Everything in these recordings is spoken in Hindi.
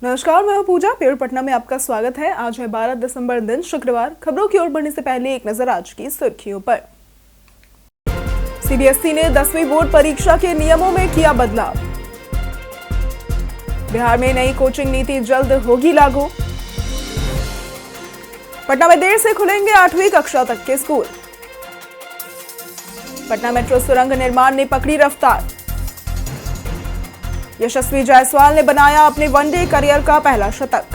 नमस्कार, मैं हूं पूजा। प्योर पटना में आपका स्वागत है। आज है 12 दिसंबर, दिन शुक्रवार। खबरों की ओर बढ़ने से पहले एक नजर आज की सुर्खियों पर। सीबीएसई ने 10वीं बोर्ड परीक्षा के नियमों में किया बदलाव। बिहार में नई कोचिंग नीति जल्द होगी लागू। पटना में देर से खुलेंगे 8वीं कक्षा तक के स्कूल। पटना मेट्रो सुरंग निर्माण ने पकड़ी रफ्तार। यशस्वी जायसवाल ने बनाया अपने वनडे करियर का पहला शतक।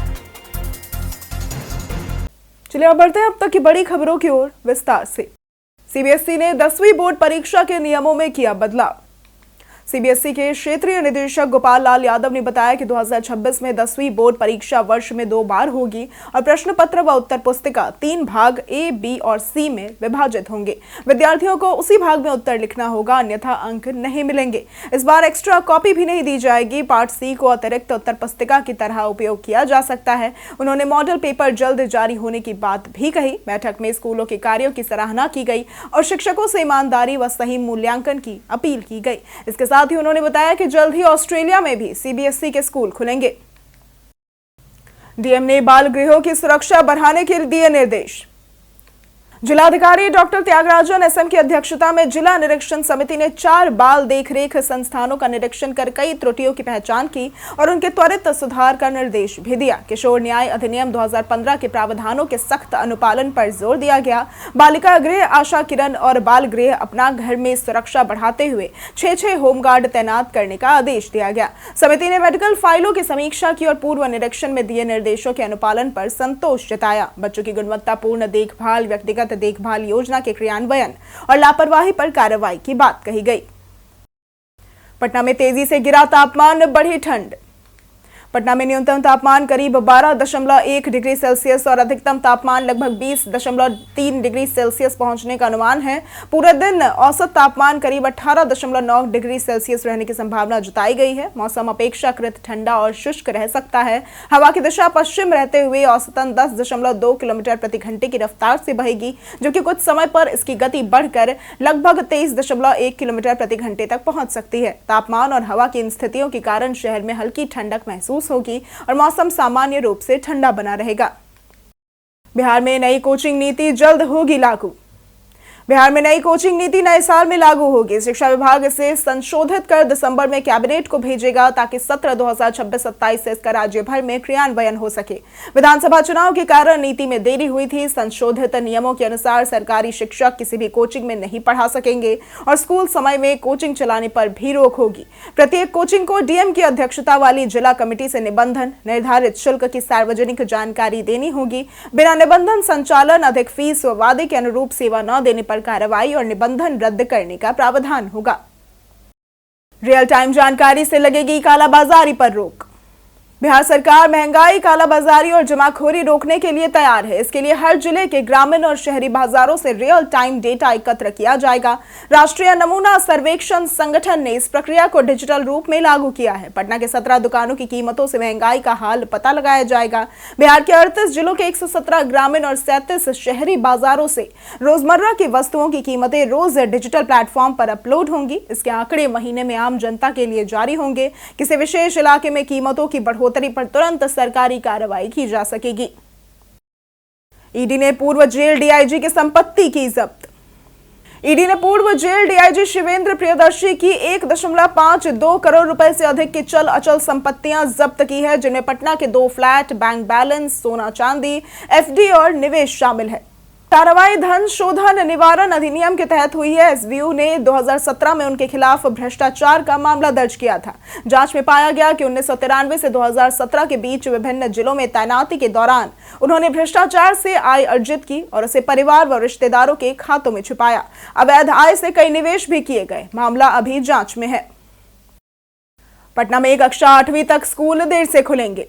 चलिए अब बढ़ते हैं अब तक की बड़ी खबरों की ओर विस्तार से। सीबीएसई ने 10वीं बोर्ड परीक्षा के नियमों में किया बदलाव। सीबीएसई के क्षेत्रीय निदेशक गोपाल लाल यादव ने बताया कि 2026 में 10वीं बोर्ड परीक्षा वर्ष में 2 बार होगी और प्रश्न पत्र व उत्तर पुस्तिका 3 भाग ए, बी और सी में विभाजित होंगे। विद्यार्थियों को उसी भाग में उत्तर लिखना होगा, अन्यथा अंक नहीं मिलेंगे। इस बार एक्स्ट्रा कॉपी भी नहीं दी जाएगी। पार्ट सी को अतिरिक्त उत्तर पुस्तिका की तरह उपयोग किया जा सकता है। उन्होंने मॉडल पेपर जल्द जारी होने की बात भी कही। बैठक में स्कूलों के कार्यों की सराहना की गई और शिक्षकों से ईमानदारी व सही मूल्यांकन की अपील की गई। इसके साथ ही उन्होंने बताया कि जल्द ही ऑस्ट्रेलिया में भी सीबीएसई के स्कूल खुलेंगे। डीएम ने बाल गृहों की सुरक्षा बढ़ाने के दिए निर्देश। जिलाधिकारी डॉक्टर त्यागराजन एसएम की अध्यक्षता में जिला निरीक्षण समिति ने 4 बाल देखरेख संस्थानों का निरीक्षण कर कई त्रुटियों की पहचान की और उनके त्वरित सुधार का निर्देश भी दिया। किशोर न्याय अधिनियम 2015 के प्रावधानों के सख्त अनुपालन पर जोर दिया गया। बालिका गृह आशा किरण और बाल गृह अपना घर में सुरक्षा बढ़ाते हुए 6 होमगार्ड तैनात करने का आदेश दिया गया। समिति ने मेडिकल फाइलों की समीक्षा की और पूर्व निरीक्षण में दिए निर्देशों के अनुपालन पर संतोष जताया। बच्चों की गुणवत्तापूर्ण देखभाल, व्यक्तिगत देखभाल योजना के क्रियान्वयन और लापरवाही पर कार्रवाई की बात कही गई। पटना में तेजी से गिरा तापमान, बढ़ी ठंड। पटना में न्यूनतम तापमान करीब 12.1 डिग्री सेल्सियस और अधिकतम तापमान लगभग 20.3 डिग्री सेल्सियस पहुंचने का अनुमान है। पूरे दिन औसत तापमान करीब 18.9 डिग्री सेल्सियस रहने की संभावना जताई गई है। मौसम अपेक्षाकृत ठंडा और शुष्क रह सकता है। हवा की दिशा पश्चिम रहते हुए औसतन 10.2 किलोमीटर प्रति घंटे की रफ्तार से बहेगी, जो कि कुछ समय पर इसकी गति बढ़कर लगभग 23.1 किलोमीटर प्रति घंटे तक पहुंच सकती है। तापमान और हवा की इन स्थितियों के कारण शहर में हल्की ठंडक महसूस होगी और मौसम सामान्य रूप से ठंडा बना रहेगा। बिहार में नई कोचिंग नीति जल्द होगी लागू। बिहार में नई कोचिंग नीति नए साल में लागू होगी। शिक्षा विभाग इसे संशोधित कर दिसंबर में कैबिनेट को भेजेगा ताकि सत्र 2026-27 से इसका राज्य भर में क्रियान्वयन हो सके। विधानसभा चुनाव के कारण नीति में देरी हुई थी। संशोधित नियमों के अनुसार सरकारी शिक्षक किसी भी कोचिंग में नहीं पढ़ा सकेंगे और स्कूल समय में कोचिंग चलाने पर भी रोक होगी। प्रत्येक कोचिंग को डीएम की अध्यक्षता वाली जिला कमेटी से निबंधन, निर्धारित शुल्क की सार्वजनिक जानकारी देनी होगी। बिना निबंधन संचालन, अधिक फीस व वादे के अनुरूप सेवा न देने पर कार्रवाई और निबंधन रद्द करने का प्रावधान होगा। रियल टाइम जानकारी से लगेगी कालाबाजारी पर रोक। बिहार सरकार महंगाई, कालाबाजारी और जमाखोरी रोकने के लिए तैयार है। इसके लिए हर जिले के ग्रामीण और शहरी बाजारों से रियल टाइम डेटा एकत्र किया जाएगा। राष्ट्रीय नमूना सर्वेक्षण संगठन ने इस प्रक्रिया को डिजिटल रूप में लागू किया है। पटना के 17 दुकानों की कीमतों से महंगाई का हाल पता लगाया जाएगा। बिहार के 38 जिलों के 117 ग्रामीण और 37 शहरी बाजारों से रोजमर्रा की वस्तुओं की कीमतें रोज डिजिटल प्लेटफॉर्म पर अपलोड होंगी। इसके आंकड़े महीने में आम जनता के लिए जारी होंगे। किसी विशेष इलाके में कीमतों की बढ़ोतरी पर तुरंत सरकारी कार्रवाई की जा सकेगी। ईडी ने पूर्व जेल डीआईजी की संपत्ति की जब्त। ईडी ने पूर्व जेल डीआईजी शिवेंद्र प्रियदर्शी की 1.52 करोड़ रुपए से अधिक की चल अचल संपत्तियां जब्त की है, जिनमें पटना के 2 फ्लैट, बैंक बैलेंस, सोना चांदी, एफडी और निवेश शामिल है। कार्रवाई धन शोधन निवारण अधिनियम के तहत हुई है। एसबीयू ने 2017 में उनके खिलाफ भ्रष्टाचार का मामला दर्ज किया था। जांच में पाया गया कि 1993 से 2017 के बीच विभिन्न जिलों में तैनाती के दौरान उन्होंने भ्रष्टाचार से आय अर्जित की और उसे परिवार व रिश्तेदारों के खातों में छुपाया। अवैध आय से कई निवेश भी किए गए। मामला अभी जांच में है। पटना में कक्षा 8वीं तक स्कूल देर से खुलेंगे।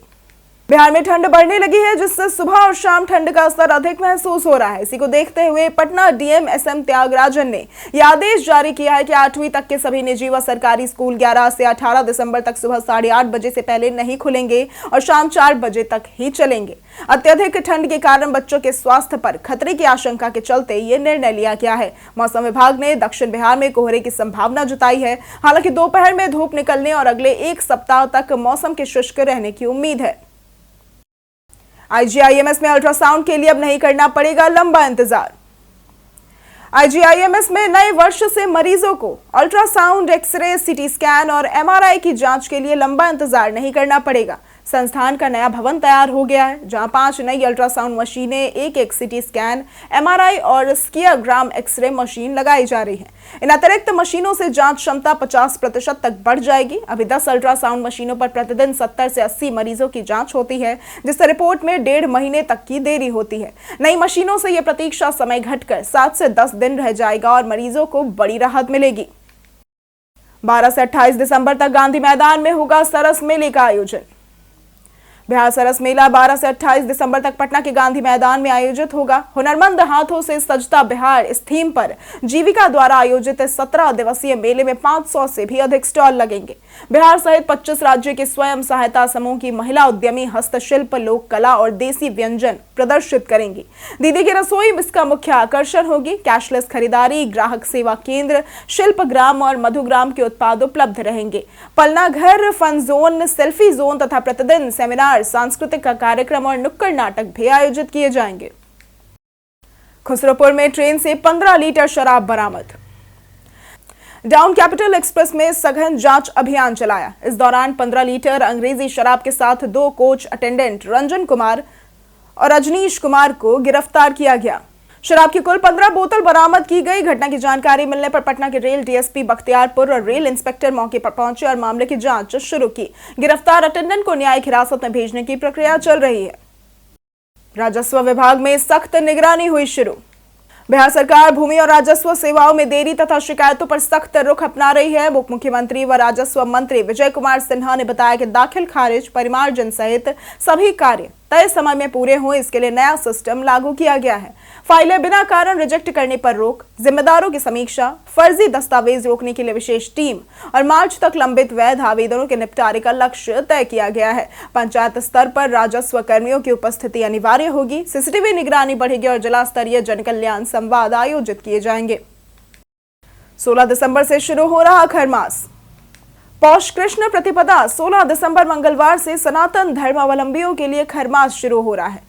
बिहार में ठंड बढ़ने लगी है, जिससे सुबह और शाम ठंड का असर अधिक महसूस हो रहा है। इसी को देखते हुए पटना डीएम एसएम त्यागराजन ने यह आदेश जारी किया है कि 8वीं तक के सभी निजी व सरकारी स्कूल 11 से 18 दिसंबर तक सुबह 8:30 बजे से पहले नहीं खुलेंगे और शाम 4 बजे तक ही चलेंगे। अत्यधिक ठंड के कारण बच्चों के स्वास्थ्य पर खतरे की आशंका के चलते ये निर्णय लिया गया है। मौसम विभाग ने दक्षिण बिहार में कोहरे की संभावना जताई है। हालांकि दोपहर में धूप निकलने और अगले 1 सप्ताह तक मौसम के शुष्क रहने की उम्मीद है। आईजीआईएमएस में अल्ट्रासाउंड के लिए अब नहीं करना पड़ेगा लंबा इंतजार। आईजीआईएमएस में नए वर्ष से मरीजों को अल्ट्रासाउंड, एक्सरे, सीटी स्कैन और एमआरआई की जांच के लिए लंबा इंतजार नहीं करना पड़ेगा। संस्थान का नया भवन तैयार हो गया है, जहां 5 नई अल्ट्रासाउंड मशीनें, एक सीटी स्कैन, एमआरआई और स्कियाग्राम एक्सरे मशीन लगाई जा रही हैं। इन अतिरिक्त मशीनों से जांच क्षमता 50% तक बढ़ जाएगी। अभी 10 अल्ट्रासाउंड मशीनों पर प्रतिदिन 70 से 80 मरीजों की जांच होती है, जिससे रिपोर्ट में 1.5 महीने तक की देरी होती है। नई मशीनों से यह प्रतीक्षा समय घटकर 7 से 10 दिन रह जाएगा और मरीजों को बड़ी राहत मिलेगी। 12 से 28 दिसंबर तक गांधी मैदान में होगा सरस मेले का आयोजन। बिहार सरस मेला 12 से 28 दिसंबर तक पटना के गांधी मैदान में आयोजित होगा। हुनरमंद हाथों से सजता बिहार इस थीम पर जीविका द्वारा आयोजित 17 दिवसीय मेले में 500 से भी अधिक स्टॉल लगेंगे। बिहार सहित 25 राज्यों के स्वयं सहायता समूह की महिला उद्यमी हस्तशिल्प, लोक कला और देसी व्यंजन प्रदर्शित करेंगी। दीदी की रसोई इसका मुख्य आकर्षण होगी। कैशलेस खरीदारी, ग्राहक सेवा केंद्र, शिल्पग्राम और मधुग्राम के उत्पाद उपलब्ध रहेंगे। पलना घर, फन जोन, सेल्फी जोन तथा प्रतिदिन सेमिनार, सांस्कृतिक कार्यक्रम और नुक्कड़ नाटक भी आयोजित किए जाएंगे। खुसरोपुर में ट्रेन से 15 लीटर शराब बरामद। डाउन कैपिटल एक्सप्रेस में सघन जांच अभियान चलाया। इस दौरान 15 लीटर अंग्रेजी शराब के साथ 2 कोच अटेंडेंट रंजन कुमार और रजनीश कुमार को गिरफ्तार किया गया। शराब की कुल 15 बोतल बरामद की गई। घटना की जानकारी मिलने पर पटना के रेल डीएसपी बख्तियारपुर और रेल इंस्पेक्टर मौके पर पहुंचे और मामले की जांच शुरू की। गिरफ्तार अटेंडेंट को न्यायिक हिरासत में भेजने की प्रक्रिया चल रही है। राजस्व विभाग में सख्त निगरानी हुई शुरू। बिहार सरकार भूमि और राजस्व सेवाओं में देरी तथा शिकायतों पर सख्त रुख अपना रही है। उप मुख्यमंत्री व राजस्व मंत्री विजय कुमार सिन्हा ने बताया कि दाखिल खारिज, परिमार्जन सहित सभी कार्य तय समय में पूरे हों, इसके लिए नया सिस्टम लागू किया गया है। फाइलें बिना कारण रिजेक्ट करने पर रोक, जिम्मेदारों की समीक्षा, फर्जी दस्तावेज रोकने के लिए विशेष टीम और मार्च तक लंबित वैध आवेदनों के निपटारे का लक्ष्य तय किया गया है। पंचायत स्तर पर राजस्व कर्मियों की उपस्थिति अनिवार्य होगी। सीसीटीवी निगरानी बढ़ेगी और जिला स्तरीय जन कल्याण संवाद आयोजित किए जाएंगे। 16 दिसंबर से शुरू हो रहा खरमास। पौष कृष्ण प्रतिपदा 16 दिसंबर मंगलवार से सनातन धर्मावलंबियों के लिए खरमास शुरू हो रहा है।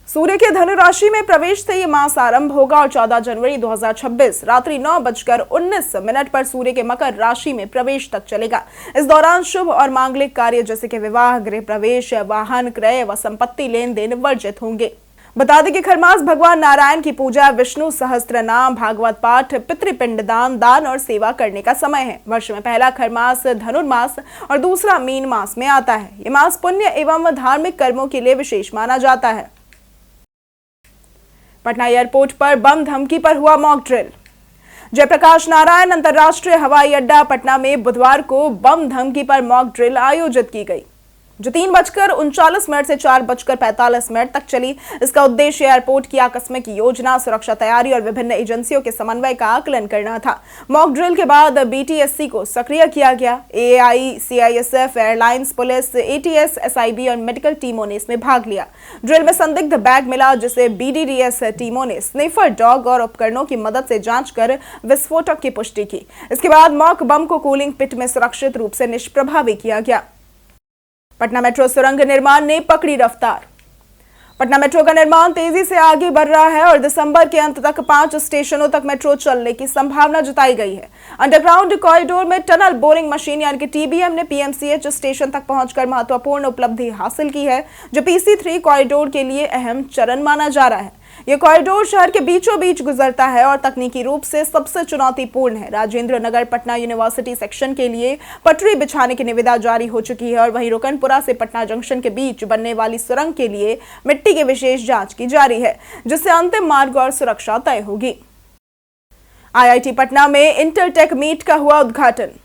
सूर्य के धनु राशि में प्रवेश से ये मास आरंभ होगा और 14 जनवरी 2026 रात्रि 9:19 पर सूर्य के मकर राशि में प्रवेश तक चलेगा। इस दौरान शुभ और मांगलिक कार्य जैसे कि विवाह, गृह प्रवेश, वाहन क्रय व संपत्ति लेन देन वर्जित होंगे। बता दें कि खरमास भगवान नारायण की पूजा, विष्णु सहस्त्र नाम, भागवत पाठ, पितृपिंड दान, दान और सेवा करने का समय है। वर्ष में पहला खरमास धनुर्मास और दूसरा मीन मास में आता है। ये मास पुण्य एवं धार्मिक कर्मों के लिए विशेष माना जाता है। पटना एयरपोर्ट पर बम धमकी पर हुआ मॉक ड्रिल। जयप्रकाश नारायण अंतर्राष्ट्रीय हवाई अड्डा पटना में बुधवार को बम धमकी पर मॉक ड्रिल आयोजित की गई, जो 3:39 से 4:45 तक चली। इसका उद्देश्य एयरपोर्ट की आकस्मिक योजना, सुरक्षा तैयारी और विभिन्न एजेंसियों के समन्वय का आकलन करना था। मॉक ड्रिल के बाद बीटीएससी को सक्रिय किया गया। AAI, CISF, airlines, police, ATS, SIB और मेडिकल टीमों ने इसमें भाग लिया। ड्रिल में संदिग्ध बैग मिला, जिसे बीडीडीएस टीमों ने स्निफर डॉग और उपकरणों की मदद से जांच कर विस्फोटक की पुष्टि की। इसके बाद मॉक बम को कूलिंग पिट में सुरक्षित रूप से निष्प्रभावी किया गया। पटना मेट्रो सुरंग निर्माण ने पकड़ी रफ्तार। पटना मेट्रो का निर्माण तेजी से आगे बढ़ रहा है और दिसंबर के अंत तक 5 स्टेशनों तक मेट्रो चलने की संभावना जताई गई है। अंडरग्राउंड कॉरिडोर में टनल बोरिंग मशीन यानी कि टीबीएम ने पीएमसीएच स्टेशन तक पहुंचकर महत्वपूर्ण उपलब्धि हासिल की है, जो पीसी3 कॉरिडोर के लिए अहम चरण माना जा रहा है। यह कॉरिडोर शहर के बीचों बीच गुजरता है और तकनीकी रूप से सबसे चुनौतीपूर्ण है। राजेंद्र नगर पटना यूनिवर्सिटी सेक्शन के लिए पटरी बिछाने की निविदा जारी हो चुकी है और वहीं रुकनपुरा से पटना जंक्शन के बीच बनने वाली सुरंग के लिए मिट्टी की विशेष जांच की जा रही है, जिससे अंतिम मार्ग और सुरक्षा तय होगी। आईआईटी पटना में इंटरटेक मीट का हुआ उद्घाटन।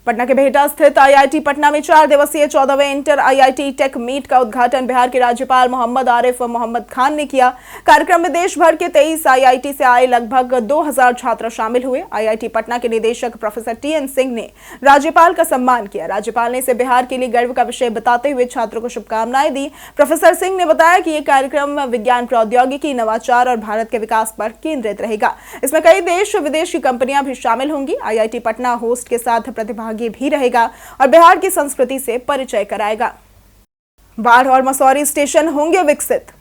पटना के बिहटा स्थित आईआईटी पटना में 4 दिवसीय 14वें इंटर आईआईटी टेक मीट का उद्घाटन बिहार के राज्यपाल मोहम्मद आरिफ मोहम्मद खान ने किया। कार्यक्रम में देश भर के 23 आईआईटी से आए लगभग 2000 छात्र शामिल हुए। आईआईटी पटना के निदेशक प्रोफेसर टीएन सिंह ने राज्यपाल का सम्मान किया। राज्यपाल ने इसे बिहार के लिए गर्व का विषय बताते हुए छात्रों को शुभकामनाएं दी। प्रोफेसर सिंह ने बताया कि यह कार्यक्रम विज्ञान, प्रौद्योगिकी, नवाचार और भारत के विकास पर केंद्रित रहेगा। इसमें कई देश विदेश की कंपनियां भी शामिल होंगी। आईआईटी पटना होस्ट के साथ प्रतिभागी भी रहेगा और बिहार की संस्कृति से परिचय कराएगा। बाढ़ और मसौरी स्टेशन होंगे विकसित।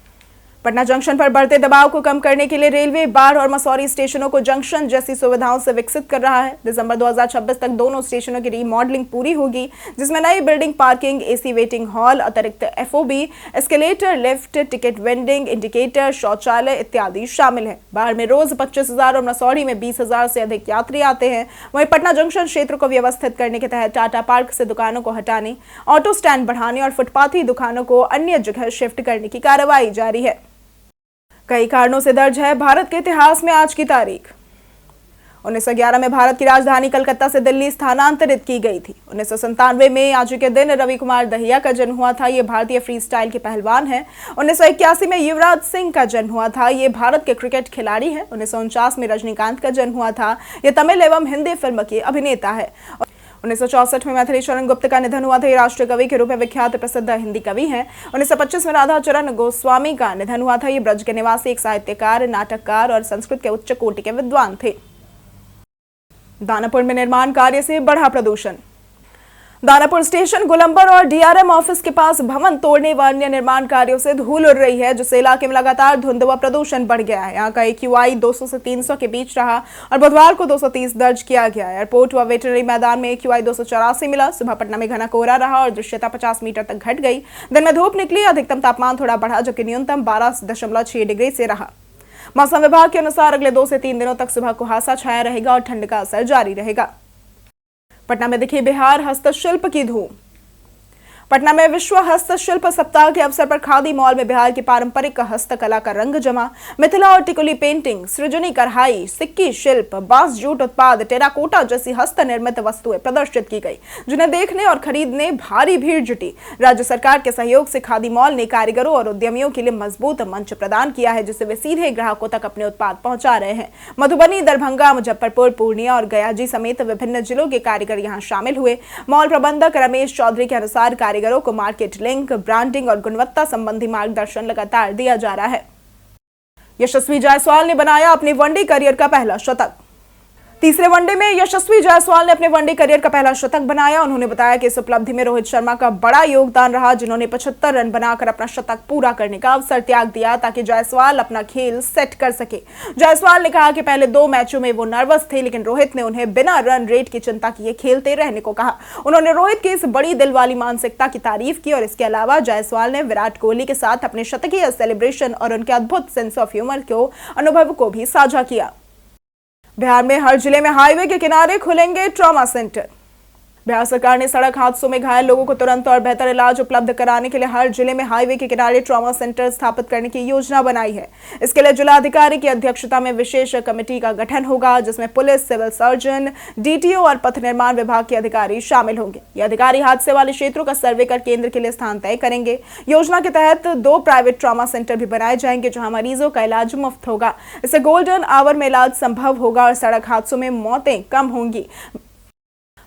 पटना जंक्शन पर बढ़ते दबाव को कम करने के लिए रेलवे बाढ़ और मसौरी स्टेशनों को जंक्शन जैसी सुविधाओं से विकसित कर रहा है। दिसंबर 2026 तक दोनों स्टेशनों की रीमॉडलिंग पूरी होगी, जिसमें नई building, parking, AC waiting hall, अतिरिक्त FOB, escalator, lift, ticket vending, indicator, शौचालय इत्यादि शामिल है। बाढ़ में रोज 25,000 और मसौरी में 20,000 से अधिक यात्री आते हैं। वहीं पटना जंक्शन क्षेत्र को व्यवस्थित करने के तहत टाटा पार्क से दुकानों को हटाने, ऑटो स्टैंड बढ़ाने और फुटपाथी दुकानों को अन्य जगह शिफ्ट करने की कार्रवाई जारी है। कई कारणों से दर्ज है भारत के इतिहास में आज की तारीख। 1911 में भारत की राजधानी कलकत्ता से दिल्ली स्थानांतरित की गई थी। 1997 में आज के दिन रवि कुमार दहिया का जन्म हुआ था। ये भारतीय फ्री स्टाइल के पहलवान हैं। 1981 में युवराज सिंह का जन्म हुआ था। ये भारत के क्रिकेट खिलाड़ी हैं। 1949 में रजनीकांत का जन्म हुआ था। ये तमिल एवं हिंदी फिल्म के अभिनेता है। 1964 में मैथिली चरण गुप्त का निधन हुआ था। ये राष्ट्रीय कवि के रूप में विख्यात प्रसिद्ध हिंदी कवि हैं। 1925 में राधा चरण गोस्वामी का निधन हुआ था। ये ब्रज के निवासी एक साहित्यकार, नाटककार और संस्कृत के उच्च कोटि के विद्वान थे। दानापुर में निर्माण कार्य से बढ़ा प्रदूषण। दानापुर स्टेशन, गोलंबर और डीआरएम ऑफिस के पास भवन तोड़ने व अन्य निर्माण कार्यों से धूल उड़ रही है, जिससे इलाके में लगातार धुंध व प्रदूषण बढ़ गया है। यहाँ का AQI 200 से 300 के बीच रहा और बुधवार को 230 दर्ज किया गया। एयरपोर्ट व वेटरनरी मैदान में AQI 284 मिला। सुबह पटना में घना कोहरा रहा और दृश्यता 50 मीटर तक घट गई। दिन में धूप निकली। अधिकतम तापमान थोड़ा बढ़ा, जबकि न्यूनतम 12.6 डिग्री से रहा। मौसम विभाग के अनुसार अगले 2 से 3 दिनों तक सुबह कुहासा छाया रहेगा और ठंड का असर जारी रहेगा। पटना में दिखी बिहार हस्तशिल्प की धूम। पटना में विश्व हस्तशिल्प सप्ताह के अवसर पर खादी मॉल में बिहार की पारंपरिक हस्तकला का रंग जमा। मिथिला और टिकुली पेंटिंग, सृजनी कढ़ाई, सिक्की शिल्प, बांस जूट उत्पाद, टेराकोटा जैसी हस्त निर्मित वस्तुएं प्रदर्शित की गई, जिन्हें देखने और खरीदने भारी भीड़ जुटी। राज्य सरकार के सहयोग से खादी मॉल ने कारीगरों और उद्यमियों के लिए मजबूत मंच प्रदान किया है, जिससे वे सीधे ग्राहकों तक अपने उत्पाद पहुंचा रहे हैं। मधुबनी, दरभंगा, मुजफ्फरपुर, पूर्णिया और गयाजी समेत विभिन्न जिलों के कारीगर यहां शामिल हुए। मॉल प्रबंधक रमेश चौधरी के अनुसार कारीगरों को मार्केट लिंक, ब्रांडिंग और गुणवत्ता संबंधी मार्गदर्शन लगातार दिया जा रहा है। यशस्वी जायसवाल ने बनाया अपने वनडे करियर का पहला शतक। तीसरे वनडे में यशस्वी जायसवाल ने अपने वनडे करियर का पहला शतक बनाया। उन्होंने बताया कि इस उपलब्धि में रोहित शर्मा का बड़ा योगदान रहा, जिन्होंने 75 रन बनाकर अपना शतक पूरा करने का अवसर त्याग दिया ताकि जायसवाल अपना खेल सेट कर सके। जायसवाल ने कहा कि पहले 2 मैचों में वो नर्वस थे, लेकिन रोहित ने उन्हें बिना रन रेट की चिंता किए खेलते रहने को कहा। उन्होंने रोहित की इस बड़ी दिल वाली मानसिकता की तारीफ की और इसके अलावा जायसवाल ने विराट कोहली के साथ अपने शतकीय सेलिब्रेशन और उनके अद्भुत सेंस ऑफ ह्यूमर को अनुभव को भी साझा किया। बिहार में हर जिले में हाईवे के किनारे खुलेंगे ट्रॉमा सेंटर। बिहार सरकार ने सड़क हादसों में घायल लोगों को तुरंत और बेहतर इलाज उपलब्ध कराने के लिए हर जिले में हाईवे के किनारे ट्रॉमा सेंटर स्थापित करने की योजना बनाई है। इसके लिए जिलाधिकारी की अध्यक्षता में विशेष कमेटी का गठन होगा, जिसमें पुलिस, सिविल सर्जन, डीटीओ और पथ निर्माण विभाग के अधिकारी शामिल होंगे। ये अधिकारी हादसे वाले क्षेत्रों का सर्वे कर केंद्र के लिए स्थान तय करेंगे। योजना के तहत 2 प्राइवेट ट्रॉमा सेंटर भी बनाए जाएंगे, जहां मरीजों का इलाज मुफ्त होगा। इससे गोल्डन आवर में इलाज संभव होगा और सड़क हादसों में मौतें कम होंगी।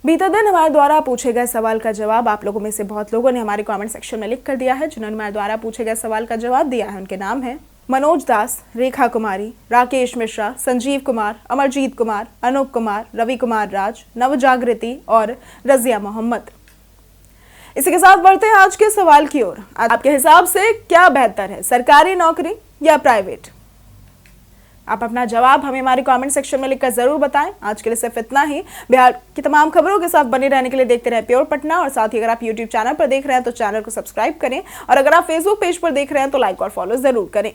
बीते दिन हमारे द्वारा पूछे गए सवाल का जवाब आप लोगों में से बहुत लोगों ने हमारे कमेंट सेक्शन में लिख कर दिया है। जिन्होंने हमारे द्वारा पूछे गए सवाल का जवाब दिया है उनके नाम है मनोज दास, रेखा कुमारी, राकेश मिश्रा, संजीव कुमार, अमरजीत कुमार, अनूप कुमार, रवि कुमार राज, नवजागृति और रजिया मोहम्मद। इसी के साथ बढ़ते हैं आज के सवाल की ओर। आपके हिसाब से क्या बेहतर है, सरकारी नौकरी या प्राइवेट? आप अपना जवाब हमें हमारे कमेंट सेक्शन में लिखकर जरूर बताएं। आज के लिए सिर्फ इतना ही। बिहार की तमाम खबरों के साथ बने रहने के लिए देखते रहे प्योर पटना। और साथ ही अगर आप यूट्यूब चैनल पर देख रहे हैं तो चैनल को सब्सक्राइब करें और अगर आप फेसबुक पेज पर देख रहे हैं तो लाइक और फॉलो जरूर करें।